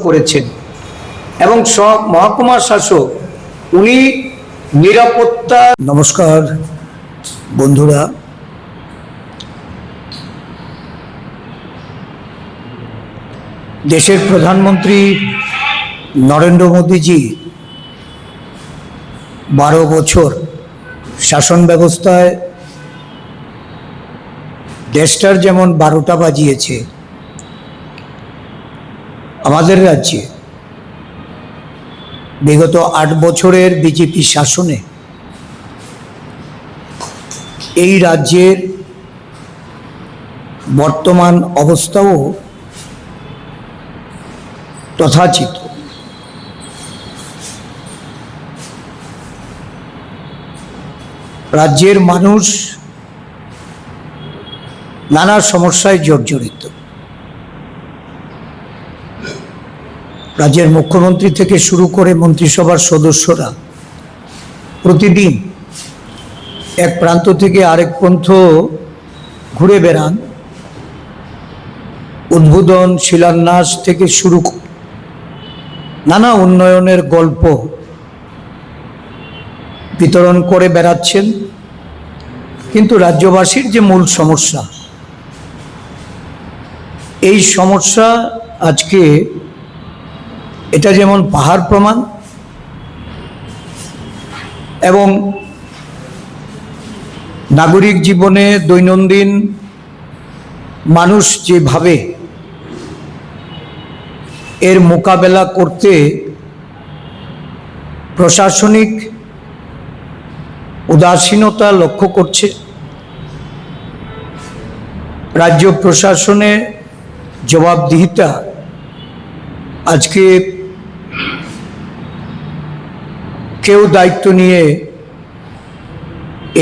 করেছেন এবং সব মহকুমা শাসক উনি নিরাপত্তা। নমস্কার বন্ধুরা, দেশের প্রধানমন্ত্রী নরেন্দ্র মোদীজি 12 বছর শাসন ব্যবস্থায় দেশটার যেমন 12টা বাজিয়েছে, আমাদের রাজ্যে বিগত 8 বছরের বিজেপি শাসনে এই রাজ্যের বর্তমান অবস্থাও তথাচিত। রাজ্যের মানুষ নানা সমস্যায় জর্জরিত। রাজ্যের মুখ্যমন্ত্রী থেকে শুরু করে মন্ত্রিসভার সদস্যরা প্রতিদিন এক প্রান্ত থেকে আরেক প্রান্ত ঘুরে বেড়ান, উদ্বোধন শিলান্যাস থেকে শুরু নানা উন্নয়নের গল্প বিতরণ করে বেড়াচ্ছেন। কিন্তু রাজ্যবাসীর যে মূল সমস্যা, এই সমস্যা আজকে এটা যেমন পাহাড় প্রমাণ, এবং নাগরিক জীবনে দৈনন্দিন মানুষ যেভাবে এর মোকাবেলা করতে প্রশাসনিক উদাসীনতা লক্ষ্য করছে, রাজ্য প্রশাসনের জবাবদিহিতা আজকে কেউ দায়িত্ব নিয়ে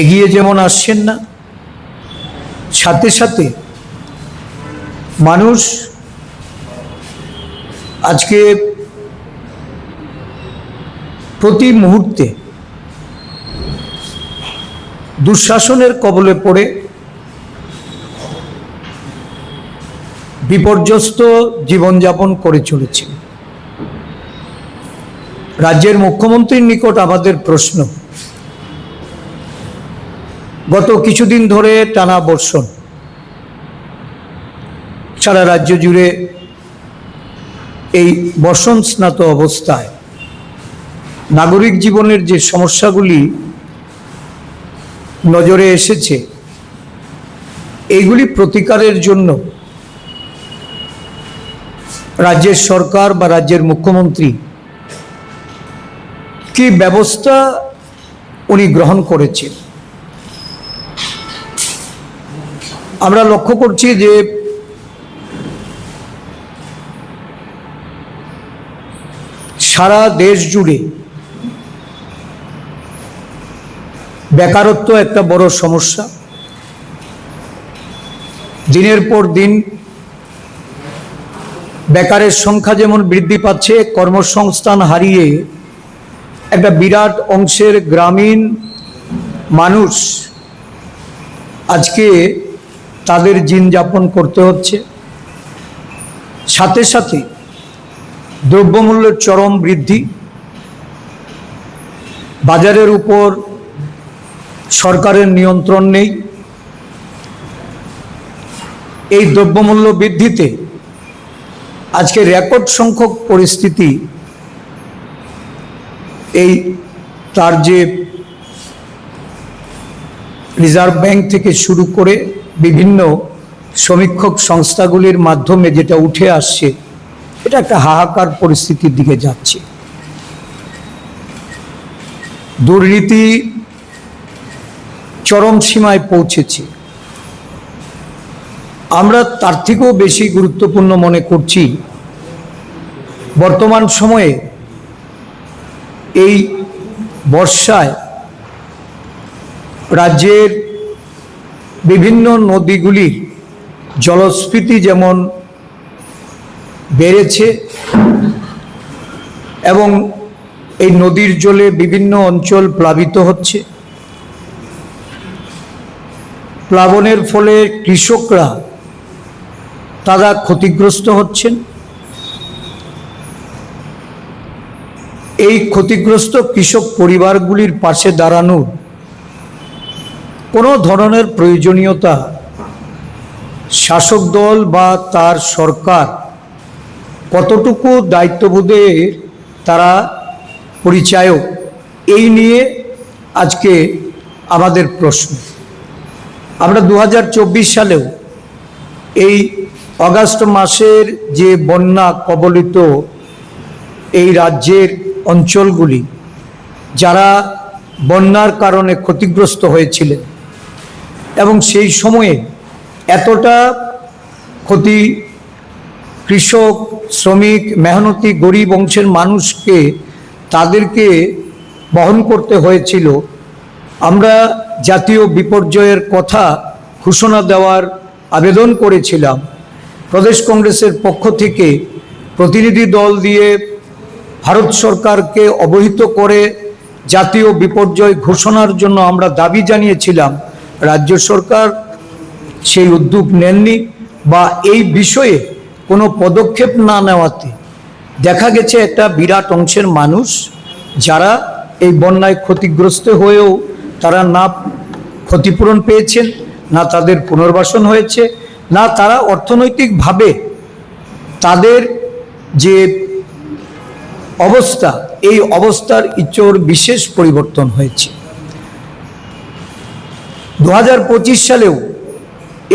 এগিয়ে যেমন আসছেন না, সাথে সাথে মানুষ আজকে প্রতি মুহূর্তে দুঃশাসনের কবলে পড়ে বিপর্যস্ত জীবনযাপন করে চলেছে। রাজ্যের মুখ্যমন্ত্রীর নিকট আমাদের প্রশ্ন, গত কিছুদিন ধরে টানা বর্ষণ, সারা রাজ্য জুড়ে এই বর্ষণ স্নাত অবস্থায় নাগরিক জীবনের যে সমস্যাগুলি নজরে এসেছে, এইগুলি প্রতিকারের জন্য রাজ্যের সরকার বা রাজ্যের মুখ্যমন্ত্রী কি ব্যবস্থা উনি গ্রহণ করেছেন। আমরা লক্ষ্য করছি যে সারা দেশ জুড়ে বেকারত্ব একটা বড় সমস্যা। দিনের পর দিন বেকারের সংখ্যা যেমন বৃদ্ধি পাচ্ছে, কর্মসংস্থান হারিয়ে একটা বিরাট অংশের গ্রামীণ মানুষ আজকে তাদের জীবনযাপন করতে হচ্ছে। সাথে সাথে দ্রব্যমূল্যের চরম বৃদ্ধি, বাজারের উপর সরকারের নিয়ন্ত্রণ নেই। এই দ্রব্যমূল্য বৃদ্ধিতে আজকে রেকর্ড সংখ্যক পরিস্থিতি, এই তার যে রিজার্ভ ব্যাংক থেকে শুরু করে বিভিন্ন সমীক্ষক সংস্থাগুলির মাধ্যমে যেটা উঠে আসছে, এটা একটা হাহাকার পরিস্থিতির দিকে যাচ্ছে। দুর্নীতি চরম সীমায় পৌঁছেছে। আমরা তার থেকেও বেশি গুরুত্বপূর্ণ মনে করছি বর্তমান সময়ে এই বর্ষায় রাজ্যের বিভিন্ন নদীগুলির জলস্ফীতি যেমন বেড়েছে এবং এই নদীর জলে বিভিন্ন অঞ্চল প্লাবিত হচ্ছে। প্লাবনের ফলে কৃষকরা তারা ক্ষতিগ্রস্ত হচ্ছেন। এই ক্ষতিগ্রস্ত কৃষক পরিবারগুলির পাশে দাঁড়ানোর কোনো ধরনের প্রয়োজনীয়তা শাসক দল বা তার সরকার কতটুকু দায়িত্ববোধের তারা পরিচায়ক, এই নিয়ে আজকে আমাদের প্রশ্ন। আমরা 2024 সালেও এই অগাস্ট মাসের যে বন্যা কবলিত এই রাজ্যের অঞ্চলগুলি, যারা বন্যার কারণে ক্ষতিগ্রস্ত হয়েছিলেন এবং সেই সময়ে এতটা ক্ষতি কৃষক, শ্রমিক, মেহনতি গরিব অংশের মানুষকে তাদেরকে বহন করতে হয়েছিল। আমরা জাতীয় বিপর্যয়ের কথা ঘোষণা দেওয়ার আবেদন করেছিলাম। প্রদেশ কংগ্রেসের পক্ষ থেকে প্রতিনিধি দল দিয়ে ভারত সরকারকে অবহিত করে জাতীয় বিপর্যয় ঘোষণার জন্য আমরা দাবি জানিয়েছিলাম। রাজ্য সরকার সেই উদ্যোগ নেননি বা এই বিষয়ে কোনো পদক্ষেপ না নেওয়াতে দেখা গেছে একটা বিরাট অংশের মানুষ যারা এই বন্যায় ক্ষতিগ্রস্ত হয়েও তারা না ক্ষতিপূরণ পেয়েছেন, না তাদের পুনর্বাসন হয়েছে, না তারা অর্থনৈতিকভাবে তাদের যে অবস্থা, এই অবস্থার ইচোর বিশেষ পরিবর্তন হয়েছে। 2025 সালেও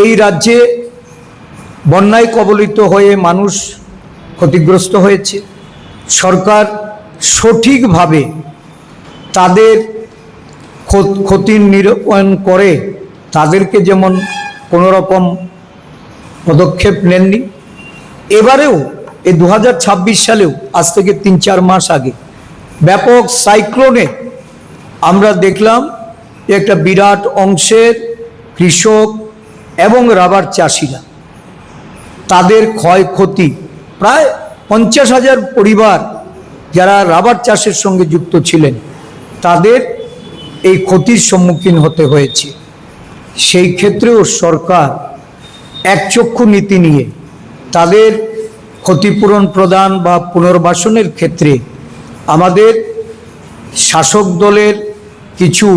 এই রাজ্যে বন্যায় কবলিত হয়ে মানুষ ক্ষতিগ্রস্ত হয়েছে। সরকার সঠিকভাবে তাদের ক্ষতির নিরূপণ করে তাদেরকে যেমন কোনো রকম পদক্ষেপ নেননি। এবারেও এই 2026 সালেও আজ থেকে 3-4 মাস আগে ব্যাপক সাইক্লোনে আমরা দেখলাম একটা বিরাট অংশের কৃষক এবং রাবার চাষিরা তাদের ক্ষয়ক্ষতি, প্রায় 50,000 পরিবার যারা রাবার চাষের সঙ্গে যুক্ত ছিলেন তাদের এই ক্ষতির সম্মুখীন হতে হয়েছে। সেই ক্ষেত্রেও সরকার একচক্ষু নীতি নিয়ে তাদের ক্ষতিপূরণ প্রদান বা পুনর্বাসনের ক্ষেত্রে আমাদের শাসক দলের কিছু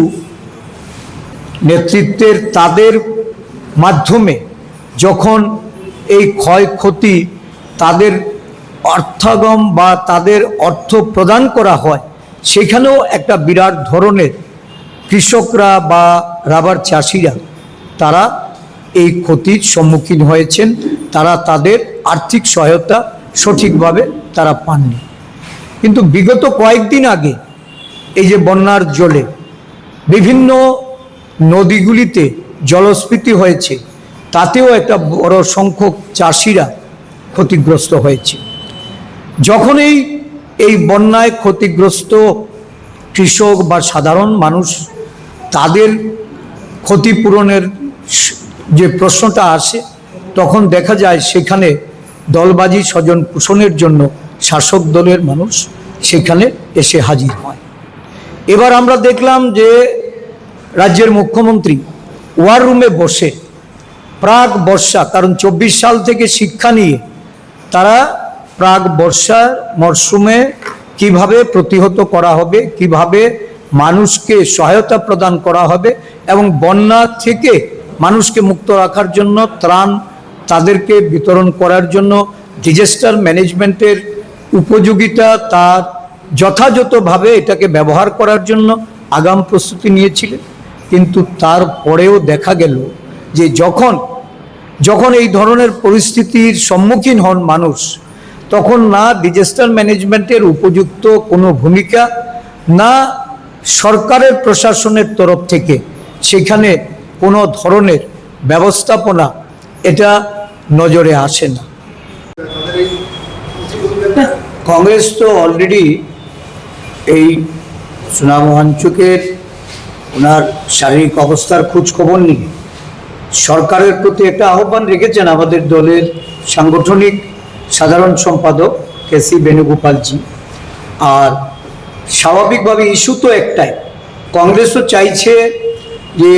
নেতৃত্বের তাদের মাধ্যমে যখন এই ক্ষয়ক্ষতি তাদের অর্থাগম বা তাদের অর্থ প্রদান করা হয়, সেখানেও একটা বিরাট ধরনের কৃষকরা বা রাবার চাষিরা তারা এই ক্ষতির সম্মুখীন হয়েছেন। তারা তাদের আর্থিক সহায়তা সঠিকভাবে তারা পাননি। কিন্তু বিগত কয়েকদিন আগে এই যে বন্যার জলে বিভিন্ন নদীগুলিতে জলস্ফীতি হয়েছে, তাতেও একটা বড় সংখ্যক চাষিরা ক্ষতিগ্রস্ত হয়েছে। যখন এই বন্যায় ক্ষতিগ্রস্ত কৃষক বা সাধারণ মানুষ তাদের ক্ষতিপূরণের যে প্রশ্নটা আসে, তখন দেখা যায় সেখানে দলবাজি স্বজন পোষণের জন্য শাসক দলের মানুষ সেখানে এসে হাজির হয়। এবার আমরা দেখলাম যে রাজ্যের মুখ্যমন্ত্রী ওয়ার রুমে বসে প্রাক বর্ষা, কারণ 24 সাল থেকে শিক্ষা নিয়ে তারা প্রাক বর্ষার মরশুমে কিভাবে প্রতিহত করা হবে, কিভাবে মানুষকে সহায়তা প্রদান করা হবে এবং বন্যা থেকে মানুষকে মুক্ত রাখার জন্য ত্রাণ তাদেরকে বিতরণ করার জন্য ডিজাস্টার ম্যানেজমেন্টের উপযোগিতা, তার যথাযথভাবে এটাকে ব্যবহার করার জন্য আগাম প্রস্তুতি নিয়েছিলেন। কিন্তু তারপরেও দেখা গেল যে যখন এই ধরনের পরিস্থিতির সম্মুখীন হন মানুষ, তখন না ডিজাস্টার ম্যানেজমেন্টের উপযুক্ত কোনো ভূমিকা, না সরকারের প্রশাসনের তরফ থেকে সেখানে কোনো ধরনের ব্যবস্থাপনা এটা নজরে আসে না। কংগ্রেস তো অলরেডি এই সুনামওয়াঞ্চকের ওনার শারীরিক অবস্থার খোঁজ খবর নিয়ে সরকারের প্রতি একটা আহ্বান রেখেছেন আমাদের দলের সাংগঠনিক সাধারণ সম্পাদক কেসি বেণুগোপালজি। আর স্বাভাবিকভাবে ইস্যু তো একটাই, কংগ্রেসও চাইছে যে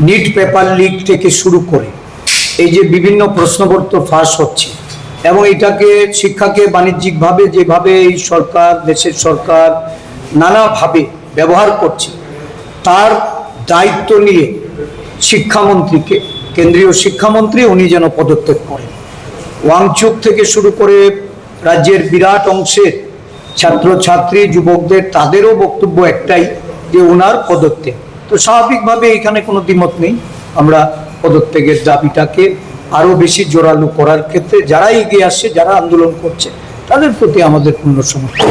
নিট পেপার লিক থেকে শুরু করে এই যে বিভিন্ন প্রশ্নপত্র ফাঁস হচ্ছে এবং এটাকে শিক্ষাকে বাণিজ্যিকভাবে যেভাবে এই সরকার, দেশের সরকার নানাভাবে ব্যবহার করছে, তার দায়িত্ব নিয়ে শিক্ষামন্ত্রীকে, কেন্দ্রীয় শিক্ষামন্ত্রী উনি যেন পদত্যাগ করেন। ওয়াংচুক থেকে শুরু করে রাজ্যের বিরাট অংশের ছাত্রছাত্রী, যুবকদের, তাদেরও বক্তব্য একটাই যে ওনার পদত্যাগ। তো স্বাভাবিকভাবে এখানে কোনো দ্বিমত নেই। আমরা পদত্যাগের দাবিটাকে আরও বেশি জোরালো করার ক্ষেত্রে যারা এগিয়ে আসছে, যারা আন্দোলন করছে, তাদের প্রতি আমাদের পূর্ণ সমর্থন।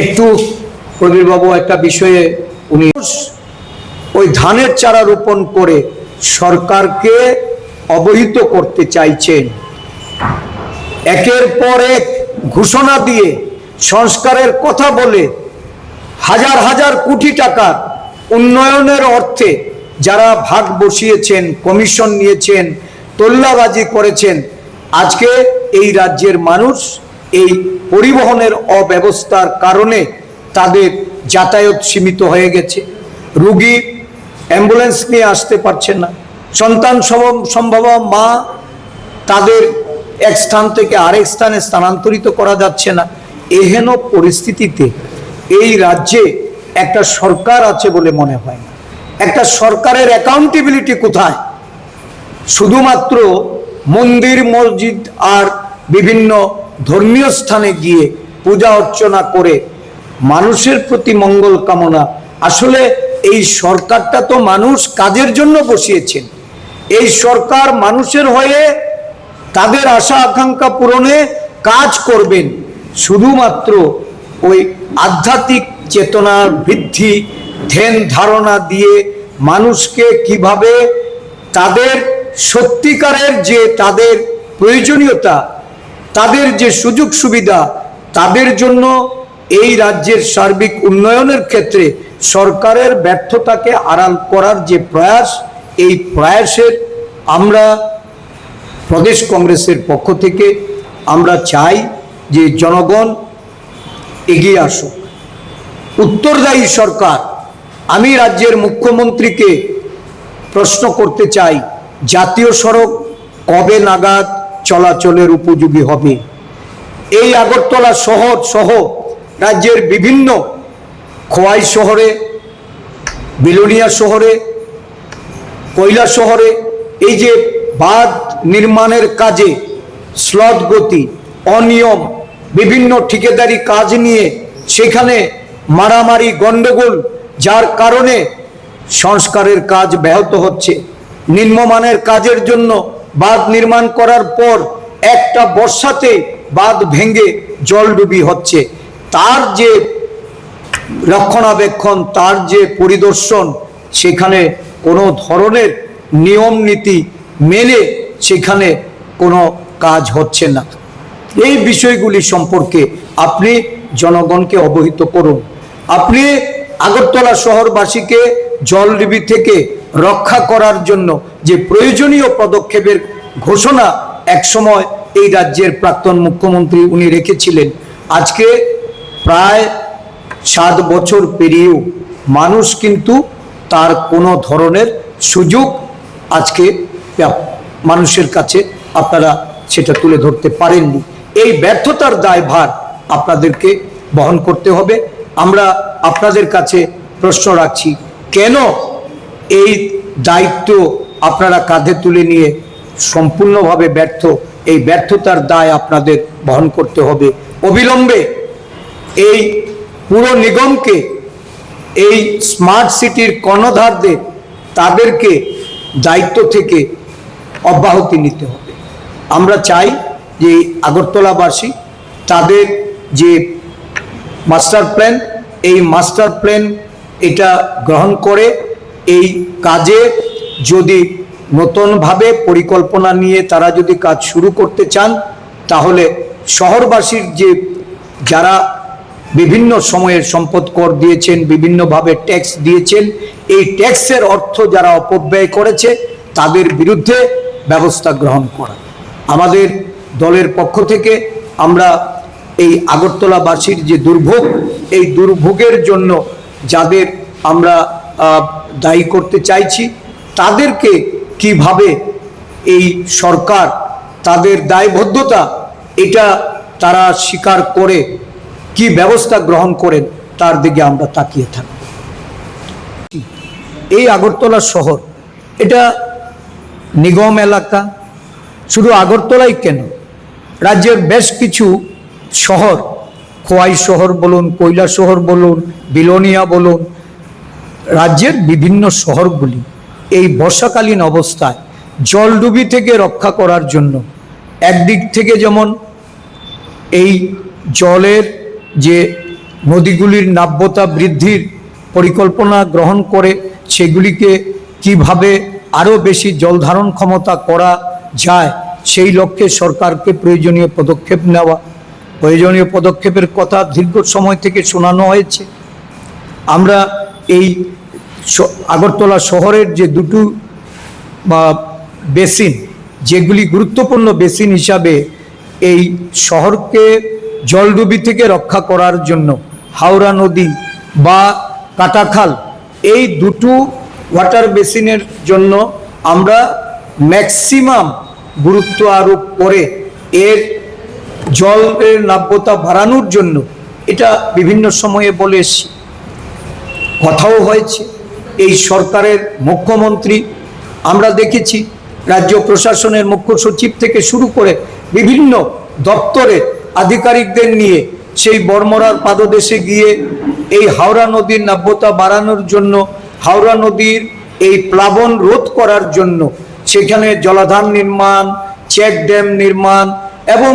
একটু প্রবীরবাবু একটা বিষয়ে উনি ওই ধানের চারা রোপণ করে সরকারকে অবহিত করতে চাইছেন, একের পর এক ঘোষণা দিয়ে সংস্কারের কথা বলে হাজার হাজার কোটি টাকার উন্নয়নের অর্থে যারা ভাগ বসিয়েছেন, কমিশন নিয়েছেন, তোল্লাবাজি করেছেন, আজকে এই রাজ্যের মানুষ এই পরিবহনের অব্যবস্থার কারণে তাদের যাতায়াত সীমিত হয়ে গেছে। রুগী অ্যাম্বুলেন্স নিয়ে আসতে পারছেন না, সন্তান সম্ভবা মা তাদের এক স্থান থেকে আরেক স্থানে স্থানান্তরিত করা যাচ্ছে না। এহেন পরিস্থিতিতে এই রাজ্যে একটা সরকার আছে বলে মনে হয় না। একটা সরকারের অ্যাকাউন্টেবিলিটি কোথায়? শুধুমাত্র মন্দির, মসজিদ আর বিভিন্ন ধর্মীয় স্থানে গিয়ে পূজা অর্চনা করে মানুষের প্রতি মঙ্গল কামনা। আসলে এই সরকারটা তো মানুষ কাজের জন্য বসিয়েছেন। এই সরকার মানুষের হয়ে তাদের আশা আকাঙ্ক্ষা পূরণে কাজ করবেন। শুধুমাত্র ওই আধ্যাত্মিক চেতনার বৃদ্ধি, ধ্যান ধারণা দিয়ে মানুষকে কিভাবে তাদের সত্যিকারের যে তাদের প্রয়োজনীয়তা, তাদের যে সুযোগ সুবিধা, তাদের জন্য এই রাজ্যের সার্বিক উন্নয়নের ক্ষেত্রে সরকারের ব্যর্থতাকে আড়াল করার যে প্রয়াস, এই প্রয়াসের আমরা প্রদেশ কংগ্রেসের পক্ষ থেকে আমরা চাই যে জনগণ এগিয়ে আসুক। উত্তরদায়ী সরকার। আমি রাজ্যের মুখ্যমন্ত্রীকে প্রশ্ন করতে চাই, জাতীয় সড়ক কবে নাগাদ চলাচলের উপযোগী হবে? এই আগরতলা শহর সহ রাজ্যের বিভিন্ন খোয়াই শহরে, বিলোনিয়া শহরে, কৈলা শহরে এই যে বাঁধ নির্মাণের কাজে স্লথ গতি, অনিয়ম, বিভিন্ন ঠিকাদারি কাজ নিয়ে সেখানে মারামারি, গন্ডগোল, যার কারণে সংস্কারের কাজ ব্যাহত হচ্ছে। নিম্নমানের কাজের জন্য বাঁধ নির্মাণ করার পর একটা বর্ষাতে বাঁধ ভেঙে জলডুবি হচ্ছে। তার যে রক্ষণাবেক্ষণ, তার যে পরিদর্শন, সেখানে কোনো ধরনের নিয়ম নীতি মেনে সেখানে কোনো কাজ হচ্ছে না। এই বিষয়গুলি সম্পর্কে আপনি জনগণকে অবহিত করুন। আপনি আগরতলা শহরবাসীকে জলডুবি থেকে রক্ষা করার জন্য যে প্রয়োজনীয় পদক্ষেপের ঘোষণা একসময় এই রাজ্যের প্রাক্তন মুখ্যমন্ত্রী উনি রেখেছিলেন, আজকে প্রায় 7 বছর পেরিয়েও মানুষ কিন্তু তার কোনো ধরনের সুযোগ আজকে মানুষের কাছে আপনারা সেটা তুলে ধরতে পারেননি। এই ব্যর্থতার দায়ভার আপনাদেরকে বহন করতে হবে। আমরা আপনাদের কাছে প্রশ্ন রাখছি, কেন এই দায়িত্ব আপনারা কাঁধে তুলে নিয়ে সম্পূর্ণভাবে ব্যর্থ? এই ব্যর্থতার দায় আপনাদের বহন করতে হবে। অবিলম্বে এই পুরো নিগমকে, এই স্মার্ট সিটির কর্ণধারদের, তাদেরকে দায়িত্ব থেকে অব্যাহতি নিতে হবে। আমরা চাই যে আগরতলাবাসী তাদের যে মাস্টার প্ল্যান, এই মাস্টার প্ল্যান এটা গ্রহণ করে এই কাজে যদি নতুনভাবে পরিকল্পনা নিয়ে তারা যদি কাজ শুরু করতে চান, তাহলে শহরবাসীর যে যারা বিভিন্ন সময়ের সম্পদ কর দিয়েছেন, বিভিন্নভাবে ট্যাক্স দিয়েছেন, এই ট্যাক্সের অর্থ যারা অপব্যয় করেছে তাদের বিরুদ্ধে ব্যবস্থা গ্রহণ করা। আমাদের দলের পক্ষ থেকে আমরা এই আগরতলাবাসীর যে দুর্ভোগ, এই দুর্ভোগের জন্য যাদের আমরা দায়ী করতে চাইছি, তাদেরকে কিভাবে এই সরকার তাদের দায়বদ্ধতা এটা তারা স্বীকার করে কি ব্যবস্থা গ্রহণ করেন তার দিকে আমরা তাকিয়ে থাকি। এই আগরতলা শহর এটা নিগম এলাকা, শুধু আগরতলাই কেন, রাজ্যের বেশ কিছু শহর, খোয়াই শহর বলুন, কৈলা শহর বলুন, বিলোনিয়া বলুন, রাজ্যের বিভিন্ন শহরগুলি এই বর্ষাকালীন অবস্থায় জলডুবি থেকে রক্ষা করার জন্য একদিক থেকে যেমন এই জলের যে নদীগুলির নাব্যতা বৃদ্ধির পরিকল্পনা গ্রহণ করে সেগুলিকে কিভাবে আরও বেশি জল ধারণ ক্ষমতা করা যায় সেই লক্ষ্যে সরকারকে প্রয়োজনীয় পদক্ষেপ নেওয়া, প্রয়োজনীয় পদক্ষেপের কথা দীর্ঘ সময় থেকে শোনানো হয়েছে। আমরা এই আগরতলা শহরের যে দুটো বেসিন, যেগুলি গুরুত্বপূর্ণ বেসিন হিসাবে এই শহরকে জলডুবি থেকে রক্ষা করার জন্য হাওড়া নদী বা কাটাখাল, এই দুটো ওয়াটার বেসিনের জন্য আমরা ম্যাক্সিমাম গুরুত্ব আরোপ করে এর জলের নাব্যতা বাড়ানোর জন্য এটা বিভিন্ন সময়ে বলে এসেছি, কথাও হয়েছে। এই সরকারের মুখ্যমন্ত্রী, আমরা দেখেছি রাজ্য প্রশাসনের মুখ্য সচিব থেকে শুরু করে বিভিন্ন দপ্তরের আধিকারিকদের নিয়ে সেই বর্মরার পাদদেশে গিয়ে এই হাওড়া নদীর নাব্যতা বাড়ানোর জন্য, হাওড়া নদীর এই প্লাবন রোধ করার জন্য সেখানে জলাধার নির্মাণ, চেক ড্যাম নির্মাণ এবং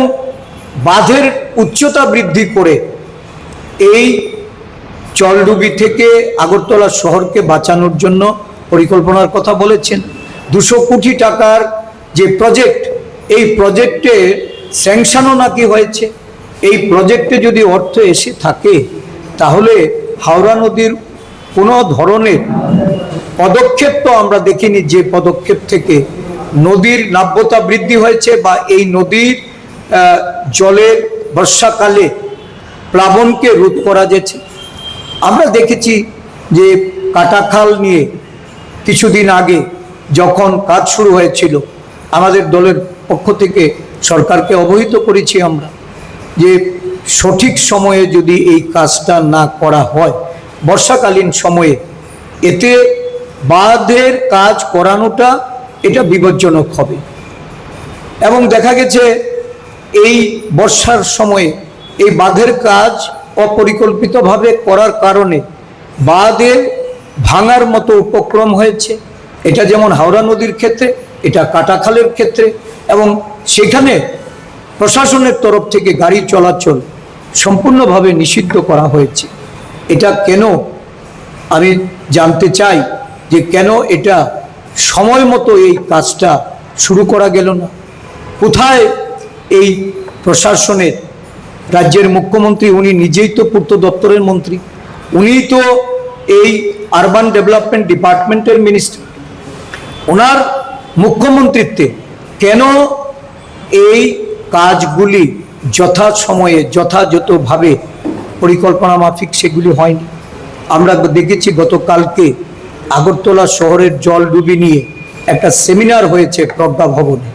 বাঁধের উচ্চতা বৃদ্ধি করে এই জলডুবি থেকে আগরতলা শহরকে বাঁচানোর জন্য পরিকল্পনার কথা বলেছেন। 200 কোটি টাকার যে প্রজেক্ট, এই প্রজেক্টে স্যাংশনও নাকি হয়েছে। এই প্রজেক্টে যদি অর্থ এসে থাকে তাহলে হাওড়া নদীর কোনো ধরনের পদক্ষেপ তো আমরা দেখিনি যে পদক্ষেপ থেকে নদীর নাব্যতা বৃদ্ধি হয়েছে বা এই নদীর জলের বর্ষাকালে প্লাবনকে রোধ করা যেছে। আমরা দেখেছি যে কাটাখাল নিয়ে কিছুদিন আগে যখন কাজ শুরু হয়েছিল, আমাদের দলের পক্ষ থেকে সরকারকে অবহিত করেছি আমরা যে সঠিক সময়ে যদি এই কাজটা না করা হয় বর্ষাকালীন সময়ে, এতে বাঁধের কাজ করানোটা এটা বিপজ্জনক হবে। এবং দেখা গেছে এই বর্ষার সময়ে এই বাঁধের কাজ অপরিকল্পিতভাবে করার কারণে বাঁধে ভাঙার মতো উপক্রম হয়েছে। এটা যেমন হাওড়া নদীর ক্ষেত্রে, এটা কাটাখালের ক্ষেত্রে, এবং সেখানে প্রশাসনের তরফ থেকে গাড়ি চলাচল সম্পূর্ণভাবে নিষিদ্ধ করা হয়েছে। এটা কেন, আমি জানতে চাই যে কেন এটা সময় মতো এই কাজটা শুরু করা গেল না? কোথায় এই প্রশাসনের, রাজ্যের মুখ্যমন্ত্রী উনি নিজেই তো পূর্ত দপ্তরের মন্ত্রী, উনিই তো এই আরবান ডেভেলপমেন্ট ডিপার্টমেন্টের মিনিস্টার, ওনার মুখ্যমন্ত্রীত্বে কেন এই কাজগুলি যথাসময়ে যথাযথভাবে পরিকল্পনা মাফিক সেগুলি হয়নি? আমরা দেখেছি গতকালকে আগরতলা শহরের জলডুবি নিয়ে একটা সেমিনার হয়েছে প্রজ্ঞা ভবনে,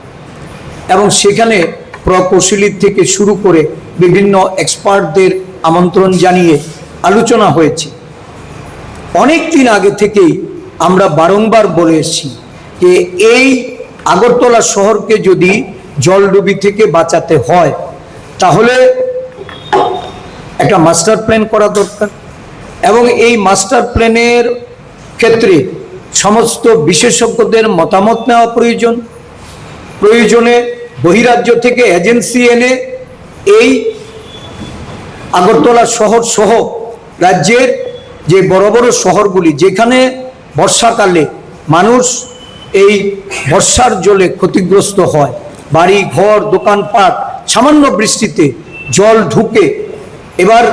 এবং সেখানে প্রকৌশলী থেকে শুরু করে বিভিন্ন এক্সপার্টদের আমন্ত্রণ জানিয়ে আলোচনা হয়েছে। অনেক দিন আগে থেকেই আমরা বারংবার বলে এসেছি যে এই আগরতলা শহরকে যদি জলডুবি থেকে বাঁচাতে হয় তাহলে একটা মাস্টার প্ল্যান করা দরকার, এবং এই মাস্টার প্ল্যানের ক্ষেত্রে সমস্ত বিশেষজ্ঞদের মতামত নেওয়া প্রয়োজন। প্রয়োজনে বহিরাজ্য থেকে এজেন্সি এনে এই আগরতলা শহর সহ রাজ্যের যে বড় বড় শহরগুলি যেখানে বর্ষাকালে মানুষ এই বর্ষার জলে ক্ষতিগ্রস্ত হয়, বাড়ি ঘর দোকানপাট সামান্য বৃষ্টিতে জল ঢুকে, এবার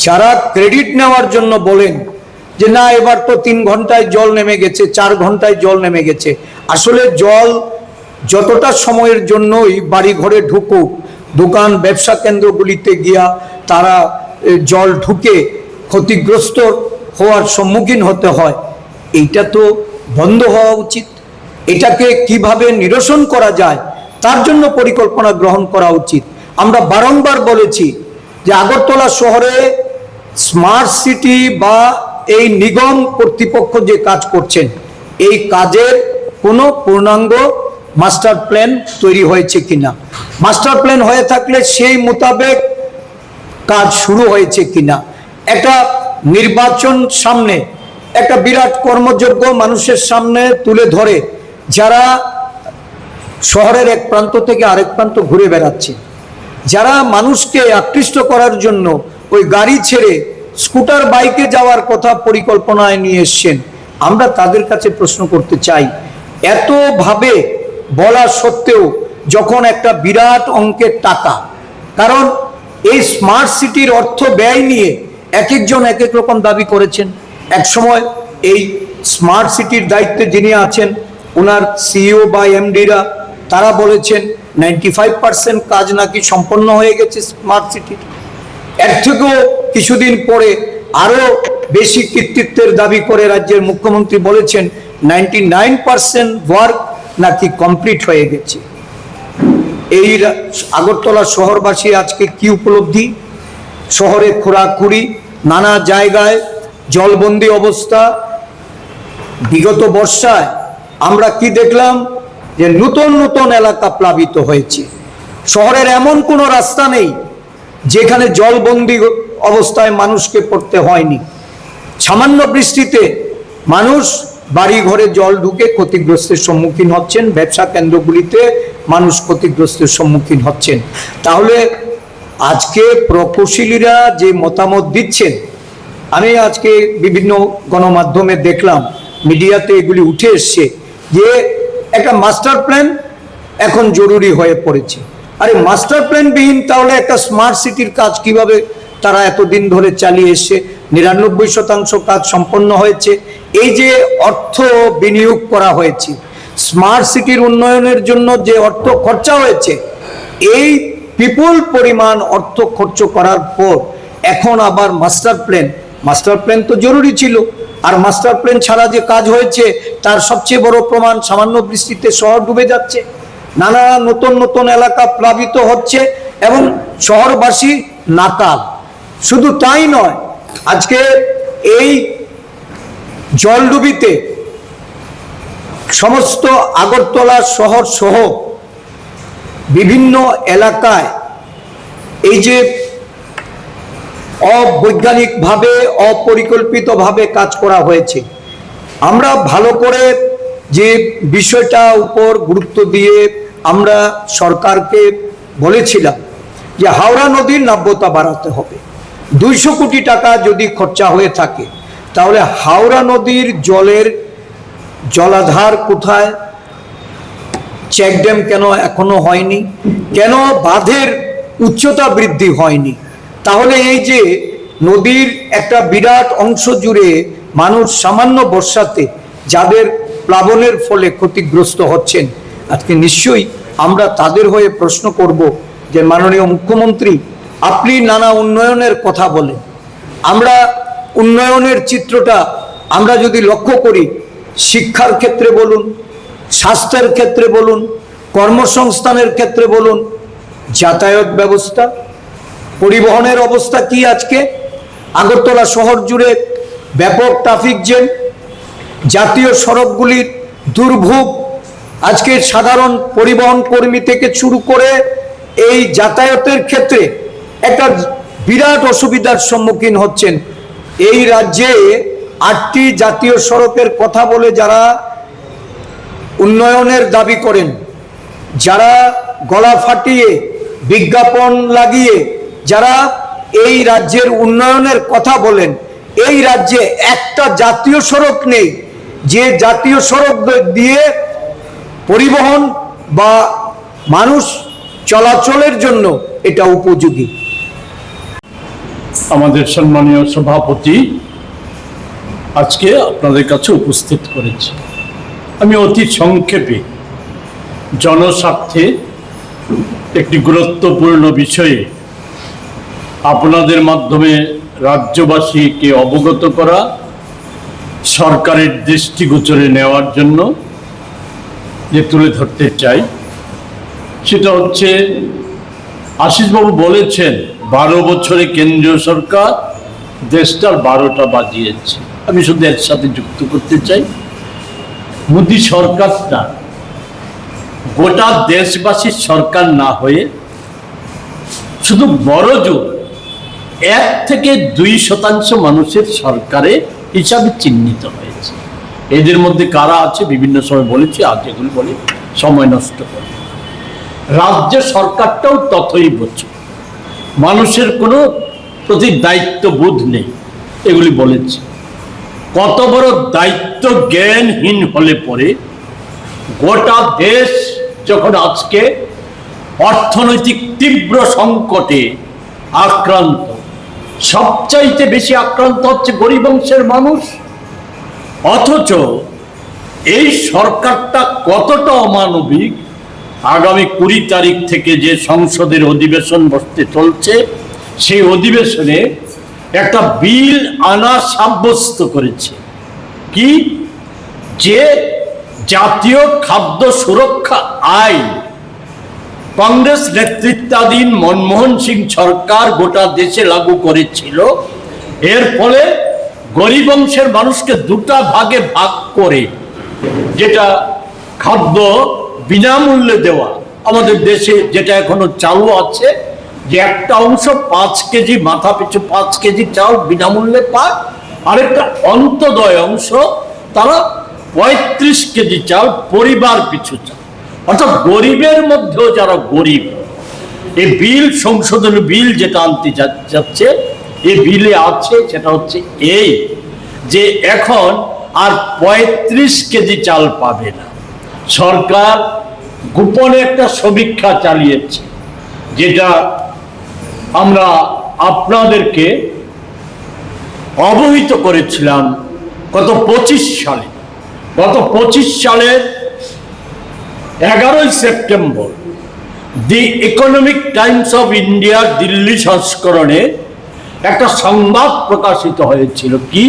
যারা ক্রেডিট নেওয়ার জন্য বলেন যে না এবার তো 3 ঘন্টায় জল নেমে গেছে, 4 ঘন্টায় জল নেমে গেছে, আসলে জল যতটা সময়ের জন্যই বাড়ি ঘরে ঢুকুক, দোকান ব্যবসা কেন্দ্রগুলিতে গিয়া তারা জল ঢুকে ক্ষতিগ্রস্ত হওয়ার সম্মুখীন হতে হয়, এইটা তো বন্ধ হওয়া উচিত। এটাকে কিভাবে নিরসন করা যায় তার জন্য পরিকল্পনা গ্রহণ করা উচিত। আমরা বারংবার বলেছি যে আগরতলা শহরে স্মার্ট সিটি বা এই নিগম কর্তৃপক্ষ যে কাজ করছেন, এই কাজের কোনো পূর্ণাঙ্গ মাস্টার প্ল্যান তৈরি হয়েছে কিনা, মাস্টার প্ল্যান হয়ে থাকলে সেই মোতাবেক কাজ শুরু হয়েছে কিনা। একটা নির্বাচন সামনে, একটা বিরাট কর্মযোগ্য মানুষের সামনে তুলে ধরে যারা শহরের এক প্রান্ত থেকে আরেক প্রান্ত ঘুরে বেড়াচ্ছে, যারা মানুষকে আকৃষ্ট করার জন্য ওই গাড়ি ছেড়ে স্কুটার বাইকে যাওয়ার কথা পরিকল্পনায় নিয়ে এসছেন, আমরা তাদের কাছে প্রশ্ন করতে চাই, এতভাবে বলা সত্ত্বেও যখন একটা বিরাট অঙ্কের টাকা, কারণ এই স্মার্ট সিটির অর্থ ব্যয় নিয়ে এক একজন এক এক রকম দাবি করেছেন। এক সময় এই স্মার্ট সিটির দায়িত্বে যিনি আছেন ওনার সিইও বা এমডিরা তারা বলেছেন 95% কাজ নাকি সম্পন্ন হয়ে গেছে স্মার্ট সিটির। এর থেকেও কিছুদিন পরে আরো বেশি কৃতিত্বের দাবি করে রাজ্যের মুখ্যমন্ত্রী বলেছেন 99% ওয়ার্ক নাকি কমপ্লিট হয়ে গেছে। এই আগরতলা শহরবাসী আজকে কি উপলব্ধি? শহরে খোঁড়াখুড়ি, নানা জায়গায় জলবন্দি অবস্থা। বিগত বর্ষায় আমরা কি দেখলাম যে নতুন নতুন এলাকা প্লাবিত হয়েছে। শহরের এমন কোনো রাস্তা নেই যেখানে জলবন্দি অবস্থায় মানুষকে পড়তে হয়নি। সামান্য বৃষ্টিতে মানুষ বাড়ি ঘরে জল ঢুকে ক্ষতিগ্রস্তের সম্মুখীন হচ্ছেন, ব্যবসা কেন্দ্রগুলিতে মানুষ ক্ষতিগ্রস্তের সম্মুখীন হচ্ছেন। তাহলে আজকে প্রকৌশলীরা যে মতামত দিচ্ছেন, আমি আজকে বিভিন্ন গণমাধ্যমে দেখলাম, মিডিয়াতে এগুলি উঠে এসছে যে একটা মাস্টার প্ল্যান এখন জরুরি হয়ে পড়েছে। আরে মাস্টার প্ল্যান বিহীন তাহলে একটা স্মার্ট সিটির কাজ কিভাবে তারা এতদিন ধরে চালিয়ে এসছে? 99% কাজ সম্পন্ন হয়েছে। এই যে অর্থ বিনিয়োগ করা হয়েছে স্মার্ট সিটির উন্নয়নের জন্য, যে অর্থ খরচা হয়েছে, এই বিপুল পরিমাণ অর্থ খরচ করার পর এখন আবার মাস্টার প্ল্যান তো জরুরি ছিল। আর মাস্টার প্ল্যান ছাড়া যে কাজ হয়েছে তার সবচেয়ে বড় প্রমাণ সামান্য বৃষ্টিতে শহর ডুবে যাচ্ছে, নানা নতুন নতুন এলাকা প্লাবিত হচ্ছে এবং শহরবাসী নাকাল। শুধু তাই নয়, আজকে এই জলডুবিতে সমস্ত আগরতলা শহর সহ বিভিন্ন এলাকায় এই যে অবৈজ্ঞানিকভাবে অপরিকল্পিতভাবে কাজ করা হয়েছে, আমরা ভালো করে যে বিষয়টা উপর গুরুত্ব দিয়ে আমরা সরকারকে বলেছিলাম যে হাওড়া নদীর নাব্যতা বাড়াতে হবে। 200 কোটি টাকা যদি খরচা হয়ে থাকে তাহলে হাওড়া নদীর জলের জলাধার কোথায়? চেক ড্যাম কেন এখনো হয়নি? কেন বাঁধের উচ্চতা বৃদ্ধি হয়নি? তাহলে এই যে নদীর একটা বিরাট অংশ জুড়ে মানুষ সামান্য বর্ষাতে যাদের প্লাবনের ফলে ক্ষতিগ্রস্ত হচ্ছেন, আজকে নিশ্চয়ই আমরা তাদের হয়ে প্রশ্ন করব যে মাননীয় মুখ্যমন্ত্রী, আপনি নানা উন্নয়নের কথা বলেন, আমরা উন্নয়নের চিত্রটা আমরা যদি লক্ষ্য করি, শিক্ষার ক্ষেত্রে বলুন, স্বাস্থ্যের ক্ষেত্রে বলুন, কর্মসংস্থানের ক্ষেত্রে বলুন, যাতায়াত ব্যবস্থা, পরিবহনের অবস্থা কি? আজকে আগরতলা শহর জুড়ে ব্যাপক ট্রাফিক জ্যাম, জাতীয় সড়কগুলির দুর্ভোগ, আজকে সাধারণ পরিবহন কর্মী থেকে শুরু করে এই যাতায়াতের ক্ষেত্রে একটা বিরাট অসুবিধার সম্মুখীন হচ্ছেন। এই রাজ্যে 8টি জাতীয় সড়কের কথা বলে যারা উন্নয়নের দাবি করেন, যারা গলা ফাটিয়ে বিজ্ঞাপন লাগিয়ে যারা এই রাজ্যের উন্নয়নের কথা বলেন, এই রাজ্যে একটা জাতীয় সড়ক নেই যে জাতীয় সড়ক দিয়ে পরিবহন বা মানুষ চলাচলের জন্য এটা উপযোগী। আমাদের সম্মানীয় সভাপতি আজকে আপনাদের কাছে উপস্থিত করেছি। আমি অতি সংক্ষেপে জনস্বার্থে একটি গুরুত্বপূর্ণ বিষয়ে আপনাদের মাধ্যমে রাজ্যবাসীকে অবগত করা সরকারের দৃষ্টিগোচরে নেওয়ার জন্য যে তুলে ধরতে চাই সেটা হচ্ছে, আশিসবাবু বলেছেন 12 বছরে কেন্দ্রীয় সরকার দেশটার 12টা বাজিয়েছে। আমি শুধু এর সাথে যুক্ত করতে চাই, মোদী সরকারটা গোটা দেশবাসীর সরকার না হয়ে শুধু বড় জোর 1 থেকে 2% মানুষের সরকারে হিসাবে চিহ্নিত হয়েছে। এদের মধ্যে কারা আছে বিভিন্ন সময় বলেছি, আজ এগুলি বলে সময় নষ্ট করে। রাজ্য সরকারটাও ততই বোঝে, মানুষের কোনো প্রতি দায়িত্ববোধ নেই, এগুলি বলেছে। কত বড় দায়িত্ব জ্ঞানহীন হলে পরে গোটা দেশ যখন আজকে অর্থনৈতিক তীব্র সংকটে আক্রান্ত, সবচাইতে বেশি আক্রান্ত হচ্ছে গরিব অংশের মানুষ, অথচ এই সরকারটা কতটা অমানবিক। আগামী 20 তারিখ থেকে যে সংসদের অধিবেশন বসতে চলছে, সেই অধিবেশনে একটা বিল আনা সাব্যস্ত করেছে, কি যে জাতীয় খাদ্য সুরক্ষা আইন কংগ্রেস নেতৃত্বাধীন মনমোহন সিং সরকার গোটা দেশে লাগু করেছিল। এর ফলে গরিব অংশের মানুষকে 2টা ভাগে ভাগ করে, যেটা খাদ্য বিনামূল্যে দেওয়া, আমাদের দেশে যেটা এখনো চালু আছে, যে একটা অংশ 5 কেজি মাথা পিছু 5 কেজি চাল বিনামূল্যে পায়, আরেকটা অন্তদয় অংশ তারা 35 কেজি চাল পরিবার পিছু চাল। অর্থাৎ গরিবের মধ্যেও যারা গরিব, এই বিল সংশোধনী বিল যেটা আনতে যাচ্ছে, এই বিলে আছে সেটা হচ্ছে এই যে এখন আর 35 কেজি চাল পাবে না। সরকার গোপনে একটা সমীক্ষা চালিয়েছে, যেটা আমরা আপনাদেরকে অবহিত করেছিলাম গত 25 সালের 11 September the economic Times of India Delhi সংস্করণে একটা সংবাদ প্রকাশিত হয়েছিল, কি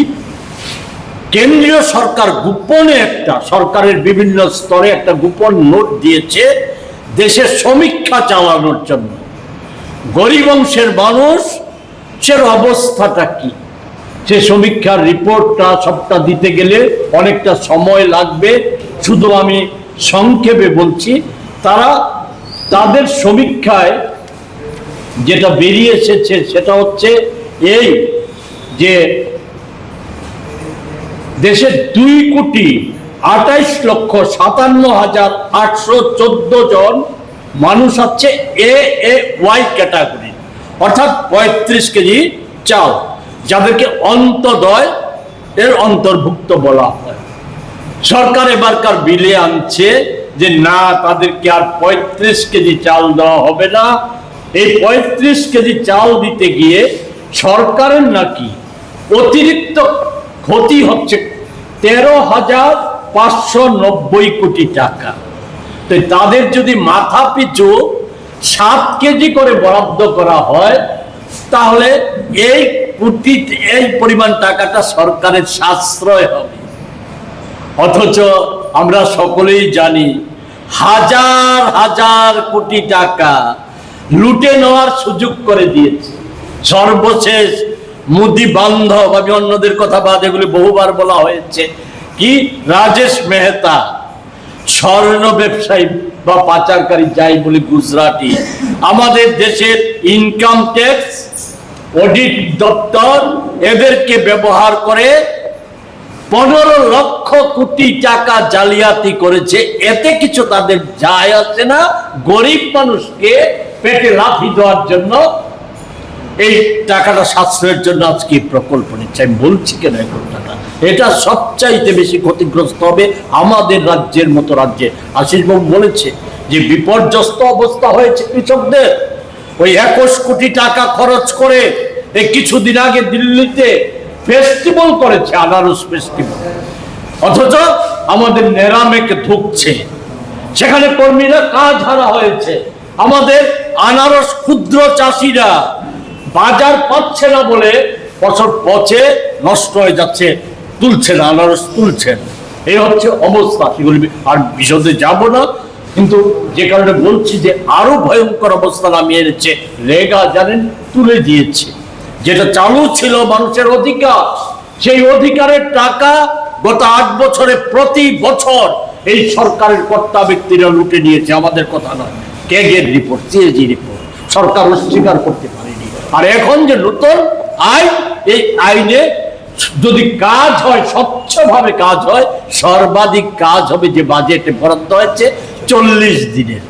কেন্দ্রীয় সরকার গোপনে একটা, সরকারের বিভিন্ন স্তরে একটা গোপন নোট দিয়েছে দেশের সমীক্ষা চালানোর জন্য। গরিব অংশের মানুষের অবস্থাটা কি, সে সমীক্ষার রিপোর্টটা সবটা দিতে গেলে অনেকটা সময় লাগবে, শুধু আমি সংক্ষেপে বলছি। তাদের সমীক্ষায় যেটা বেরিয়ে এসেছে সেটা হচ্ছে এই যে দেশের 2,28,57,814 জন মানুষ হচ্ছে AAY ক্যাটাগরি, অর্থাৎ 35 কেজি চাল, যাদেরকে অন্তদয় এর অন্তর্ভুক্ত বলা হয়। সরকার এবারকার বিলে আনছে যে না, তাদেরকে আর 35 কেজি চাল দেওয়া হবে না। এই 35 কেজি চাল দিতে গিয়ে সরকারের নাকি অতিরিক্ত ক্ষতি হচ্ছে 13,590 কোটি টাকা। তো তাদের যদি মাথা পিছু 7 কেজি করে বরাদ্দ করা হয়, তাহলে এই পরিমাণ টাকাটা সরকারের সাশ্রয় হবে। অথচ আমরা সকলেই জানি হাজার হাজার কোটি টাকা লুটে নেওয়ার সুযোগ করে দিয়েছে। সর্বশেষ মোদি বান্ধব, আমি অন্যদের কথা বাদ, এগুলি বহুবার বলা হয়েছে, কি রাজেশ মেহতা, স্বর্ণ ব্যবসায়ী বা পাচারকারী যাই বলি গুজরাটি, আমাদের দেশের ইনকাম ট্যাক্স অডিট দপ্তর এদেরকে ব্যবহার করে 15 লক্ষ কোটি টাকা জালিয়াতি করেছে। এতে কিছু তাদের যায় আসে না, গরিব মানুষকে পেটে লাথি দেওয়ার জন্য এই টাকাটা সাশ্রয়ের জন্য আজকে প্রকল্প নিচ্ছে। আমি বলছি কেন এই কথাটা, এটা সবচাইতে বেশি ক্ষতিগ্রস্ত হবে আমাদের রাজ্যের মতো রাজ্যে। আশিসবাবু বলেছে যে বিপর্যস্ত অবস্থা হয়েছে কৃষকদের। ওই 21 কোটি টাকা খরচ করে এই কিছুদিন আগে দিল্লিতে ফেস্টিভ্যাল করেছে, আনারস ফেস্টিভ্যাল, অথচ আমাদের নেরামেকে ধুকছে, সেখানে কর্মীরা কাজ হারা হয়েছে। আমাদের আনারস ক্ষুদ্র চাষিরা বাজার পাচ্ছে না বলে ফসল পচে নষ্ট হয়ে যাচ্ছে, তুলছেন, আনারস তুলছেন। এই হচ্ছে অবস্থা। সেগুলি আর বিশদে যাব না, কিন্তু যে কারণে বলছি যে আরো ভয়ঙ্কর অবস্থা নামিয়ে এনেছে রেগা, জানেন, তুলে দিয়েছে। যেটা চালু ছিল মানুষের অধিকার, সেই অধিকারের টাকা গত 8 বছরে প্রতি বছর এই সরকারের কর্তা ব্যক্তিরা লুটে নিয়েছে। আমাদের কথা নয়, ক্যাগের রিপোর্ট, সিএজি রিপোর্ট, সরকার অস্বীকার করতে পারেনি। আর এখন যে নতুন আইন, এই আইনে যদি কাজ হয়, স্বচ্ছভাবে কাজ হয়, সর্বাধিক কাজ হবে যে বাজেটে বরাদ্দ হয়েছে 40 দিনের।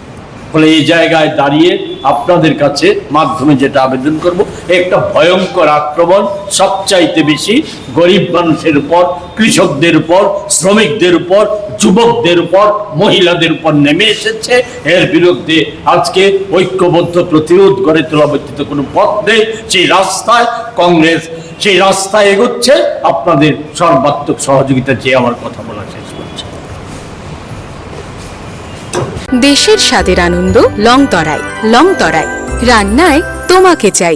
ফলে এই জায়গায় দাঁড়িয়ে আপনাদের কাছে মাধ্যমে যেটা আবেদন করব, একটা ভয়ঙ্কর আক্রমণ সবচাইতে বেশি গরিব মানুষের উপর, কৃষকদের উপর, শ্রমিকদের উপর, যুবকদের উপর, মহিলাদের উপর নেমে এসেছে। এর বিরুদ্ধে আজকে ঐক্যবদ্ধ প্রতিরোধ গড়ে তোলা ব্যতীত কোনো পথ নেই। সেই রাস্তায় কংগ্রেস, সেই রাস্তায় এগোচ্ছে। আপনাদের সর্বাত্মক সহযোগিতা চেয়ে আমার কথা বলা শেষ করছে। দেশের স্বাদের আনন্দ লংতরাই। লংতরাই, রান্নায় তোমাকে চাই।